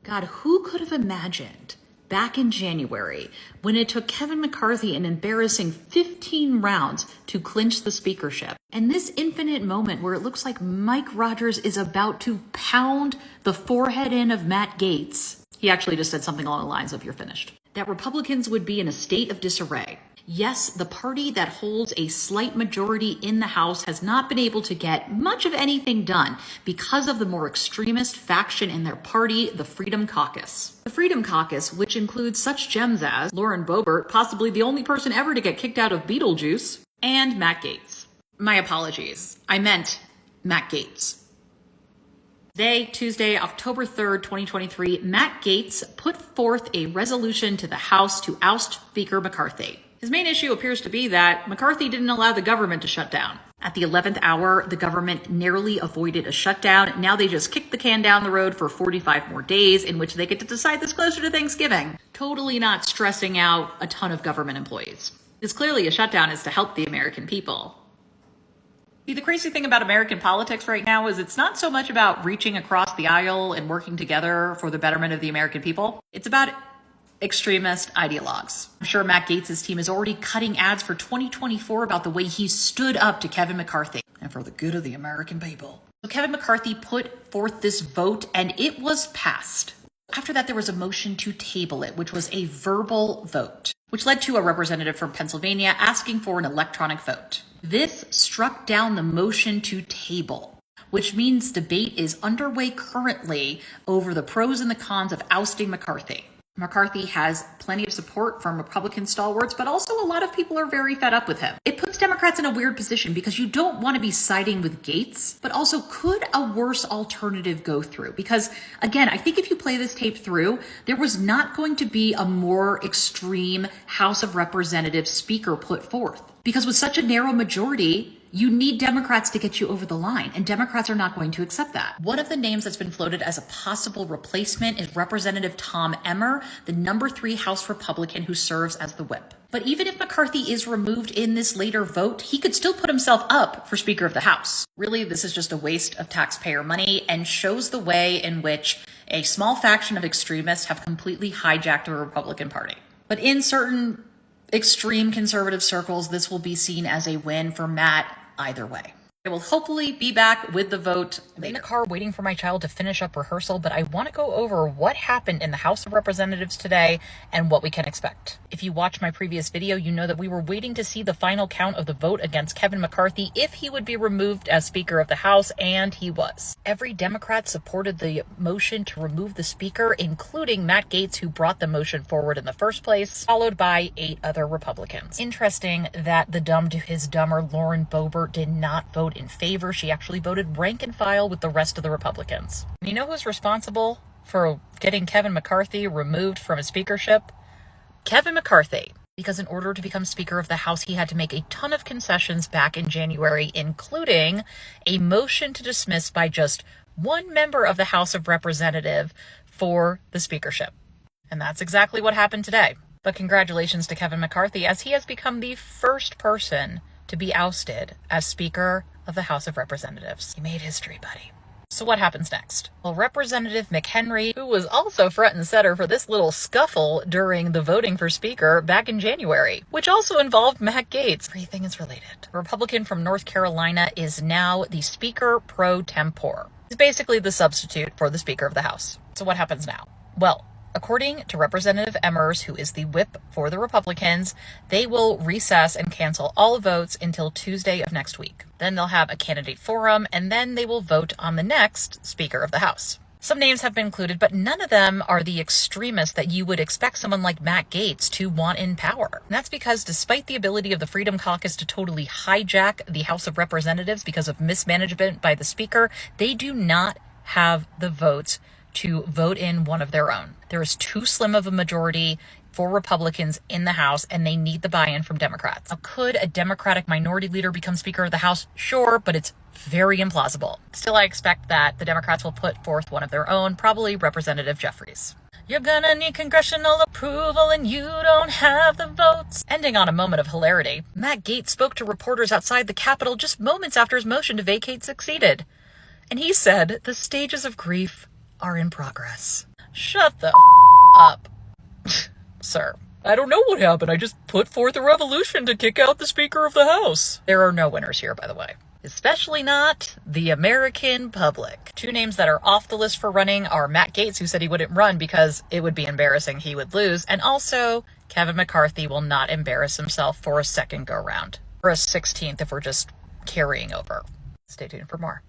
God, who could have imagined back in January when it took Kevin McCarthy an embarrassing 15 rounds to clinch the speakership? And this infinite moment where it looks like Mike Rogers is about to pound the forehead in of Matt Gaetz. He actually just said something along the lines of, "You're finished." That Republicans would be in a state of disarray. Yes, the party that holds a slight majority in the House has not been able to get much of anything done because of the more extremist faction in their party, the Freedom Caucus. The Freedom Caucus, which includes such gems as Lauren Boebert, possibly the only person ever to get kicked out of Beetlejuice, and Matt Gaetz. My apologies. I meant Matt Gaetz. Today, Tuesday, October 3rd, 2023, Matt Gaetz put forth a resolution to the House to oust Speaker McCarthy. His main issue appears to be that McCarthy didn't allow the government to shut down. At the 11th hour, the government narrowly avoided a shutdown. Now they just kicked the can down the road for 45 more days in which they get to decide this closer to Thanksgiving. Totally not stressing out a ton of government employees. Because clearly a shutdown is to help the American people. See, the crazy thing about American politics right now is it's not so much about reaching across the aisle and working together for the betterment of the American people. It's about extremist ideologues. I'm sure Matt Gaetz' team is already cutting ads for 2024 about the way he stood up to Kevin McCarthy and for the good of the American people. So Kevin McCarthy put forth this vote and it was passed. After that, there was a motion to table it, which was a verbal vote, which led to a representative from Pennsylvania asking for an electronic vote. This struck down the motion to table, which means debate is underway currently over the pros and the cons of ousting McCarthy. McCarthy has plenty of support from Republican stalwarts, but also a lot of people are very fed up with him. It puts Democrats in a weird position because you don't want to be siding with Gaetz, but also could a worse alternative go through? Because again, I think if you play this tape through, there was not going to be a more extreme House of Representatives speaker put forth. Because with such a narrow majority, you need Democrats to get you over the line, and Democrats are not going to accept that. One of the names that's been floated as a possible replacement is Representative Tom Emmer, the number 3 House Republican who serves as the whip. But even if McCarthy is removed in this later vote, he could still put himself up for Speaker of the House. Really, this is just a waste of taxpayer money and shows the way in which a small faction of extremists have completely hijacked the Republican Party. But in certain extreme conservative circles, this will be seen as a win for Matt either way. I will hopefully be back with the vote. I'm in the car waiting for my child to finish up rehearsal, but I want to go over what happened in the House of Representatives today and what we can expect. If you watched my previous video, you know that we were waiting to see the final count of the vote against Kevin McCarthy if he would be removed as Speaker of the House, and he was. Every Democrat supported the motion to remove the Speaker, including Matt Gaetz, who brought the motion forward in the first place, followed by 8 other Republicans. Interesting that the dumb to his dumber Lauren Boebert did not vote in favor. She actually voted rank and file with the rest of the Republicans. You know who's responsible for getting Kevin McCarthy removed from his speakership? Kevin McCarthy. Because in order to become Speaker of the House, he had to make a ton of concessions back in January, including a motion to dismiss by just one member of the House of Representatives for the speakership. And that's exactly what happened today. But congratulations to Kevin McCarthy, as he has become the first person to be ousted as Speaker of the House of Representatives. He made history, buddy. So what happens next? Well, Representative McHenry, who was also front and center for this little scuffle during the voting for Speaker back in January, which also involved Matt Gaetz. Everything is related. A Republican from North Carolina is now the Speaker pro tempore. He's basically the substitute for the Speaker of the House. So what happens now? Well, according to Representative Emmers, who is the whip for the Republicans, they will recess and cancel all votes until Tuesday of next week. Then they'll have a candidate forum, and then they will vote on the next Speaker of the House. Some names have been included, but none of them are the extremists that you would expect someone like Matt Gaetz to want in power. And that's because despite the ability of the Freedom Caucus to totally hijack the House of Representatives because of mismanagement by the Speaker, they do not have the votes to vote in one of their own. There is too slim of a majority for Republicans in the House, and they need the buy-in from Democrats. Now, could a Democratic minority leader become Speaker of the House? Sure, but it's very implausible. Still, I expect that the Democrats will put forth one of their own, probably Representative Jeffries. You're gonna need congressional approval and you don't have the votes. Ending on a moment of hilarity, Matt Gaetz spoke to reporters outside the Capitol just moments after his motion to vacate succeeded. And he said the stages of grief are in progress. Shut the up, sir. I don't know what happened. I just put forth a revolution to kick out the Speaker of the House. There are no winners here, by the way. Especially not the American public. Two names that are off the list for running are Matt Gaetz, who said he wouldn't run because it would be embarrassing, he would lose, and also Kevin McCarthy will not embarrass himself for a second go round. Or a 16th if we're just carrying over. Stay tuned for more.